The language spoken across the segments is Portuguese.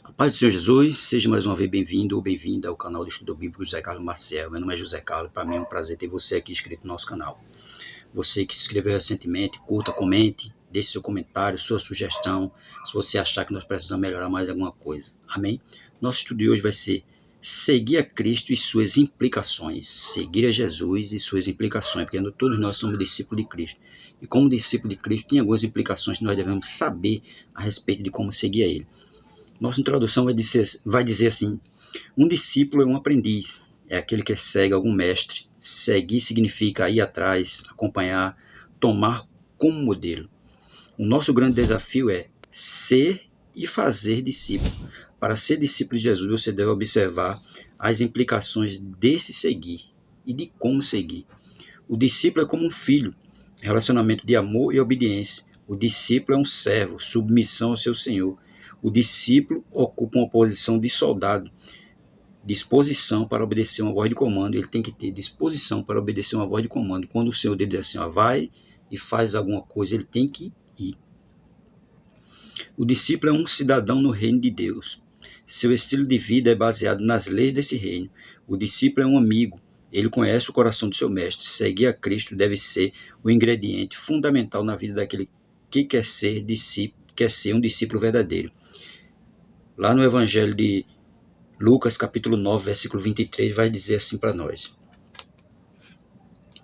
A paz do Senhor Jesus, seja mais uma vez bem-vindo ou bem-vinda ao canal do Estudo Bíblico José Carlos Maciel. Meu nome é José Carlos, para mim é um prazer ter você aqui inscrito no nosso canal. Você que se inscreveu recentemente, curta, comente, deixe seu comentário, sua sugestão, se você achar que nós precisamos melhorar mais alguma coisa. Amém? Nosso estudo de hoje vai ser seguir a Cristo e suas implicações. Seguir a Jesus e suas implicações, porque todos nós somos discípulos de Cristo. E como discípulo de Cristo, tem algumas implicações que nós devemos saber a respeito de como seguir a Ele. Nossa introdução vai dizer assim: um discípulo é um aprendiz, é aquele que segue algum mestre. Seguir significa ir atrás, acompanhar, tomar como modelo. O nosso grande desafio é ser e fazer discípulo. Para ser discípulo de Jesus, você deve observar as implicações desse seguir e de como seguir. O discípulo é como um filho, relacionamento de amor e obediência. O discípulo é um servo, submissão ao seu senhor. O discípulo ocupa uma posição de soldado, disposição para obedecer uma voz de comando. Ele tem que ter disposição para obedecer uma voz de comando. Quando o Senhor dele diz assim, vai e faz alguma coisa, ele tem que ir. O discípulo é um cidadão no reino de Deus. Seu estilo de vida é baseado nas leis desse reino. O discípulo é um amigo. Ele conhece o coração do seu mestre. Seguir a Cristo deve ser o ingrediente fundamental na vida daquele que quer ser um discípulo verdadeiro. Lá no Evangelho de Lucas, capítulo 9, versículo 23, vai dizer assim para nós: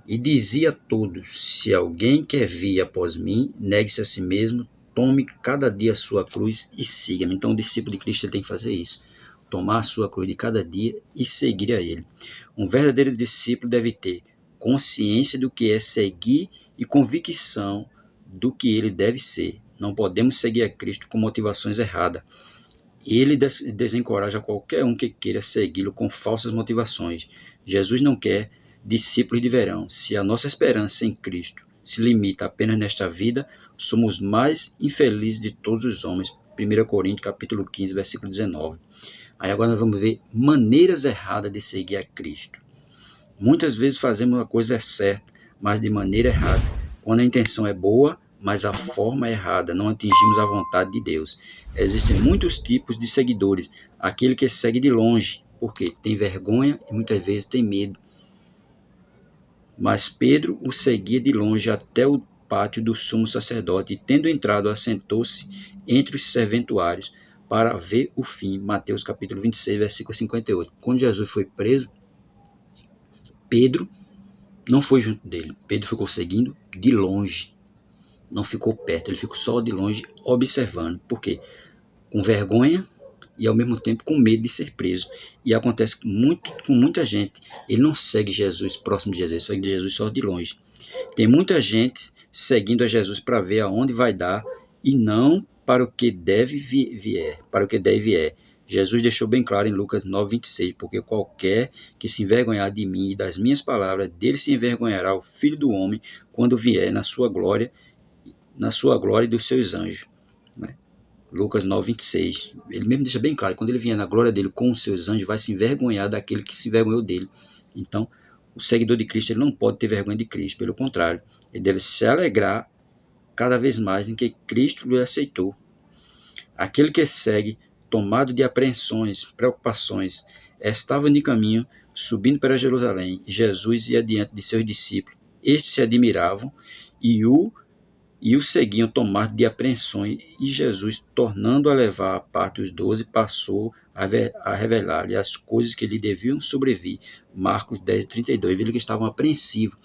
E dizia a todos: se alguém quer vir após mim, negue-se a si mesmo, tome cada dia a sua cruz e siga-me. Então o discípulo de Cristo tem que fazer isso, tomar a sua cruz de cada dia e seguir a ele. Um verdadeiro discípulo deve ter consciência do que é seguir e convicção do que ele deve ser. Não podemos seguir a Cristo com motivações erradas. Ele desencoraja qualquer um que queira segui-lo com falsas motivações. Jesus não quer discípulos de verão. Se a nossa esperança em Cristo se limita apenas nesta vida, somos mais infelizes de todos os homens. 1 Coríntios capítulo 15, versículo 19. Aí agora nós vamos ver maneiras erradas de seguir a Cristo. Muitas vezes fazemos a coisa certa, mas de maneira errada. Quando a intenção é boa, mas a forma é errada, não atingimos a vontade de Deus. Existem muitos tipos de seguidores. Aquele que segue de longe, porque tem vergonha e muitas vezes tem medo. Mas Pedro o seguia de longe até o pátio do sumo sacerdote, e tendo entrado, assentou-se entre os serventuários para ver o fim. Mateus capítulo 26, versículo 58. Quando Jesus foi preso, Pedro não foi junto dele. Pedro ficou seguindo de longe. Não ficou perto, ele ficou só de longe observando. Por quê? Com vergonha e ao mesmo tempo com medo de ser preso. E acontece muito com muita gente. Ele não segue Jesus próximo de Jesus, ele segue Jesus só de longe. Tem muita gente seguindo a Jesus para ver aonde vai dar e não para o que deve vier. Jesus deixou bem claro em Lucas 9, 26, porque qualquer que se envergonhar de mim e das minhas palavras, dele se envergonhará o Filho do Homem quando vier na sua glória e dos seus anjos. Né? Lucas 9, 26. Ele mesmo deixa bem claro, quando ele vier na glória dele com os seus anjos, vai se envergonhar daquele que se envergonhou dele. Então, o seguidor de Cristo ele não pode ter vergonha de Cristo, pelo contrário, ele deve se alegrar cada vez mais em que Cristo lhe aceitou. Aquele que segue, tomado de apreensões, preocupações, estava de caminho, subindo para Jerusalém. Jesus ia diante de seus discípulos. Estes se admiravam e o seguiam tomados de apreensões, e Jesus, tornando a levar à parte os 12, passou a revelar-lhe as coisas que lhe deviam sobrevir. Marcos 10, 32. Viram que estavam apreensivos.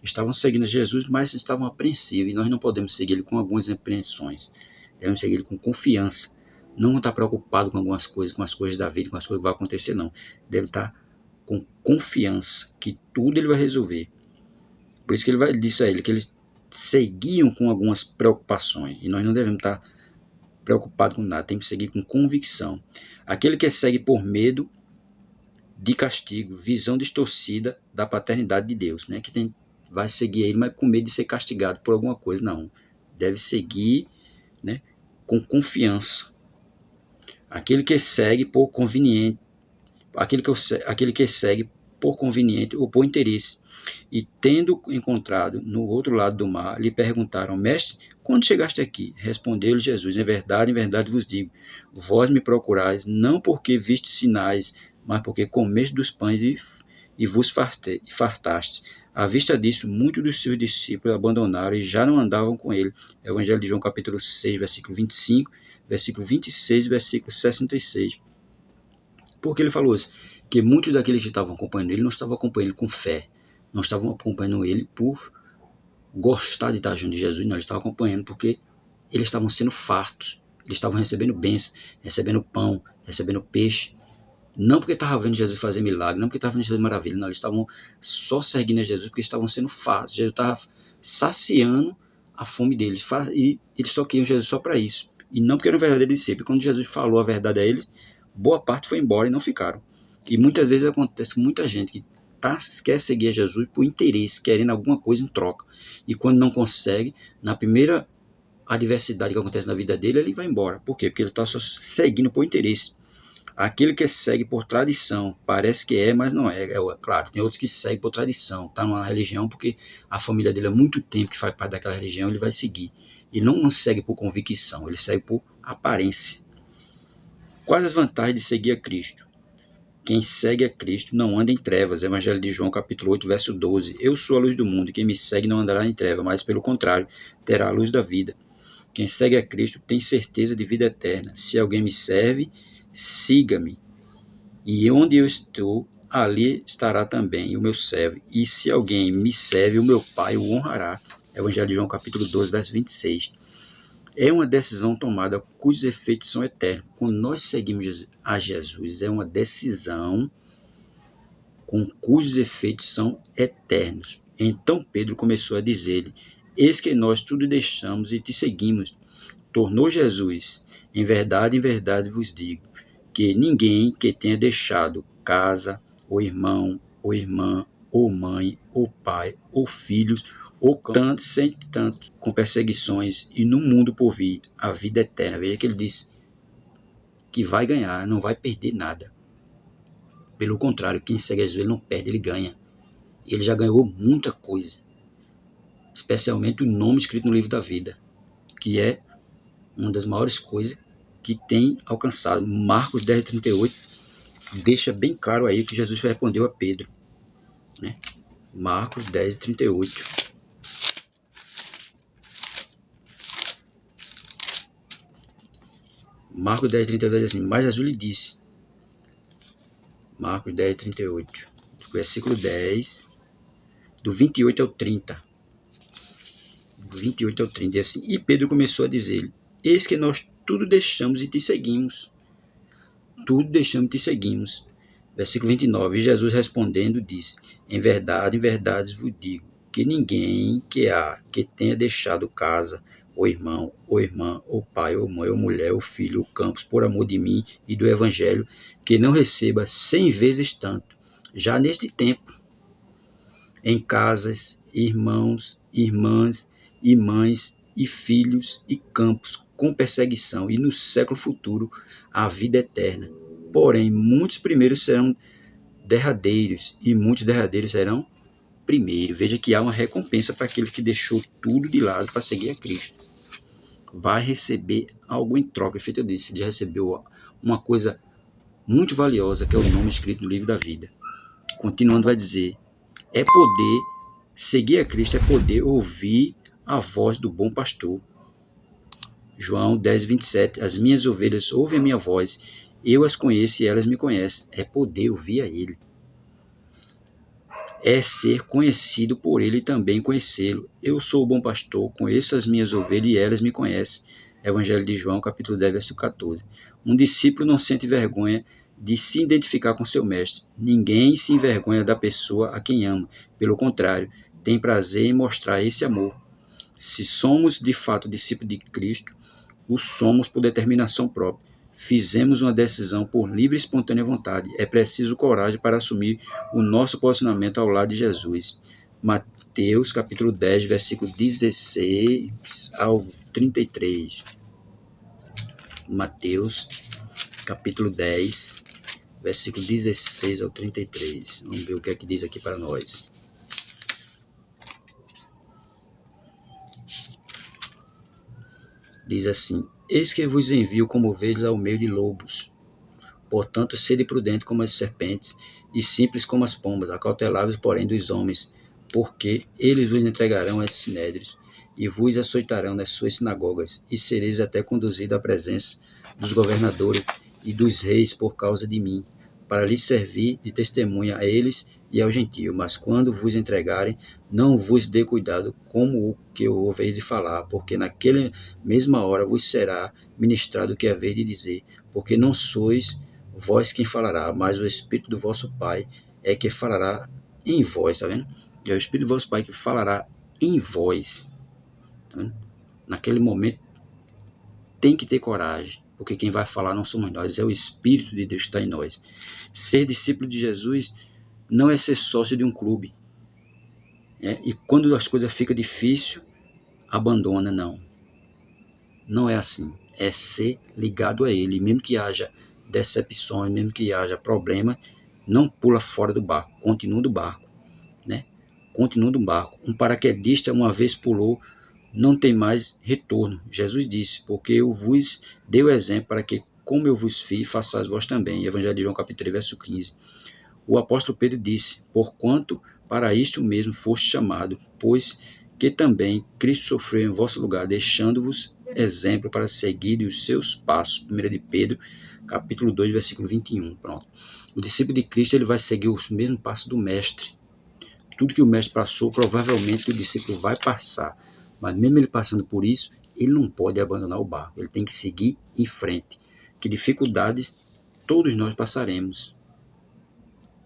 Estavam seguindo Jesus, mas estavam apreensivos, e nós não podemos seguir ele com algumas apreensões. Devemos seguir ele com confiança. Não estar preocupado com algumas coisas, com as coisas da vida, com as coisas que vão acontecer, não. Deve estar com confiança que tudo ele vai resolver. Por isso que ele disse a ele que eles seguiam com algumas preocupações, e nós não devemos estar preocupados com nada, temos que seguir com convicção. Aquele que segue por medo de castigo, visão distorcida da paternidade de Deus, né? Que vai seguir ele, mas com medo de ser castigado por alguma coisa, não. Deve seguir, né, com confiança. Aquele que segue por conveniente, aquele que segue por conveniente ou por interesse. E tendo encontrado no outro lado do mar, lhe perguntaram: Mestre, quando chegaste aqui? Respondeu-lhe Jesus: em verdade vos digo, vós me procurais, não porque vistes sinais, mas porque comeste dos pães e vos fartastes. À vista disso, muitos dos seus discípulos abandonaram e já não andavam com ele. Evangelho de João, capítulo 6, versículo 25, versículo 26 e versículo 66. Por que ele falou isso? Que muitos daqueles que estavam acompanhando ele não estavam acompanhando ele com fé, não estavam acompanhando ele por gostar de estar junto de Jesus, não, eles estavam acompanhando porque eles estavam sendo fartos, eles estavam recebendo bênçãos, recebendo pão, recebendo peixe, não porque estavam vendo Jesus fazer milagre, não porque estavam vendo Jesus maravilha, não, eles estavam só seguindo a Jesus porque estavam sendo fartos, Jesus estava saciando a fome deles, e eles só queriam Jesus só para isso, e não porque eram verdadeiros discípulos. Quando Jesus falou a verdade a eles, boa parte foi embora e não ficaram. E muitas vezes acontece com muita gente que quer seguir a Jesus por interesse, querendo alguma coisa em troca. E quando não consegue, na primeira adversidade que acontece na vida dele, ele vai embora. Por quê? Porque ele está só seguindo por interesse. Aquele que segue por tradição, parece que é, mas não é. Claro, tem outros que seguem por tradição. Está numa religião porque a família dele há muito tempo que faz parte daquela religião, ele vai seguir. E não segue por convicção, ele segue por aparência. Quais as vantagens de seguir a Cristo? Quem segue a Cristo não anda em trevas. Evangelho de João, capítulo 8, verso 12. Eu sou a luz do mundo, e quem me segue não andará em trevas, mas pelo contrário, terá a luz da vida. Quem segue a Cristo tem certeza de vida eterna. Se alguém me serve, siga-me. E onde eu estou, ali estará também o meu servo. E se alguém me serve, o meu Pai o honrará. Evangelho de João, capítulo 12, verso 26. É uma decisão tomada cujos efeitos são eternos. Quando nós seguimos a Jesus, é uma decisão com cujos efeitos são eternos. Então Pedro começou a dizer-lhe: Eis que nós tudo deixamos e te seguimos. Tornou Jesus: em verdade vos digo, que ninguém que tenha deixado casa, ou irmão, ou irmã, ou mãe, ou pai, ou filhos, ou tantos, sem tantos, com perseguições, e no mundo por vir, a vida eterna. Veja que ele disse que vai ganhar, não vai perder nada. Pelo contrário, quem segue Jesus, ele não perde, ele ganha. Ele já ganhou muita coisa, especialmente o nome escrito no livro da vida, que é uma das maiores coisas que tem alcançado. Marcos 10:38 deixa bem claro aí que Jesus respondeu a Pedro, né? Marcos 10:38. Marcos 10:38 diz assim: Mas Jesus lhe disse, Marcos 10:38, versículo 10, do 28 ao 30. Do 28 ao 30, diz assim: E Pedro começou a dizer-lhe: Eis que nós tudo deixamos e te seguimos. Tudo deixamos e te seguimos. Versículo 29. E Jesus respondendo disse: em verdade vos digo, que ninguém que tenha deixado casa, ou irmão, ou irmã, ou pai, ou mãe, ou mulher, ou filho, ou campos, por amor de mim e do Evangelho, que não receba 100 vezes tanto, já neste tempo, em casas, irmãos, irmãs, e mães, e filhos, e campos, com perseguição, e no século futuro a vida eterna. Porém, muitos primeiros serão derradeiros, e muitos derradeiros serão primeiros. Veja que há uma recompensa para aquele que deixou tudo de lado para seguir a Cristo. Vai receber algo em troca, feito eu disse. Ele recebeu uma coisa muito valiosa, que é o nome escrito no livro da vida. Continuando, vai dizer: é poder seguir a Cristo, é poder ouvir a voz do bom pastor. João 10:27. As minhas ovelhas ouvem a minha voz, eu as conheço e elas me conhecem. É poder ouvir a ele. É ser conhecido por ele e também conhecê-lo. Eu sou o bom pastor, conheço as minhas ovelhas e elas me conhecem. Evangelho de João, capítulo 10, versículo 14. Um discípulo não sente vergonha de se identificar com seu mestre. Ninguém se envergonha da pessoa a quem ama. Pelo contrário, tem prazer em mostrar esse amor. Se somos de fato discípulos de Cristo, o somos por determinação própria. Fizemos uma decisão por livre e espontânea vontade. É preciso coragem para assumir o nosso posicionamento ao lado de Jesus. Mateus capítulo 10, versículo 16 ao 33. Mateus capítulo 10, versículo 16 ao 33. Vamos ver o que é que diz aqui para nós. Diz assim: Eis que vos envio como ovelhas ao meio de lobos. Portanto, sede prudente como as serpentes e simples como as pombas, acautelai-vos, porém, dos homens, porque eles vos entregarão aos sinédrios e vos açoitarão nas suas sinagogas, e sereis até conduzidos à presença dos governadores e dos reis por causa de mim, para lhes servir de testemunha a eles e aos gentios. Mas quando vos entregarem, não vos dê cuidado como o que ouveis de falar, porque naquela mesma hora vos será ministrado o que haveis de dizer, porque não sois vós quem falará, mas o Espírito do vosso Pai é que falará em vós, tá vendo? É o Espírito do vosso Pai que falará em vós. Tá vendo? Naquele momento tem que ter coragem, porque quem vai falar não somos nós, é o Espírito de Deus que está em nós. Ser discípulo de Jesus não é ser sócio de um clube. E quando as coisas ficam difíceis, abandona, não. Não é assim. É ser ligado a Ele, mesmo que haja decepções, mesmo que haja problemas, não pula fora do barco, continua do barco, né? Continua do barco. Um paraquedista uma vez pulou, não tem mais retorno. Jesus disse, porque eu vos dei o exemplo para que, como eu vos fiz, façais vós também. Evangelho de João capítulo 3, verso 15. O apóstolo Pedro disse, porquanto para isto mesmo foste chamado, pois que também Cristo sofreu em vosso lugar, deixando-vos exemplo para seguir os seus passos. 1 de Pedro, capítulo 2, versículo 21. Pronto. O discípulo de Cristo ele vai seguir os mesmos passos do mestre. Tudo que o mestre passou, provavelmente o discípulo vai passar. Mas mesmo ele passando por isso, ele não pode abandonar o barco. Ele tem que seguir em frente. Que dificuldades todos nós passaremos.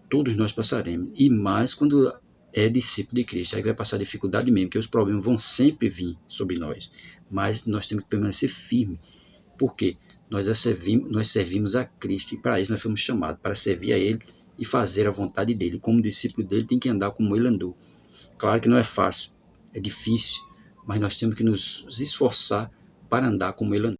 Todos nós passaremos. E mais quando é discípulo de Cristo. Aí vai passar dificuldade mesmo, porque os problemas vão sempre vir sobre nós. Mas nós temos que permanecer firmes. Por quê? Nós servimos a Cristo. E para isso nós fomos chamados, para servir a Ele e fazer a vontade dEle. Como discípulo dEle, tem que andar como Ele andou. Claro que não é fácil, é difícil. Mas nós temos que nos esforçar para andar como Ele andou.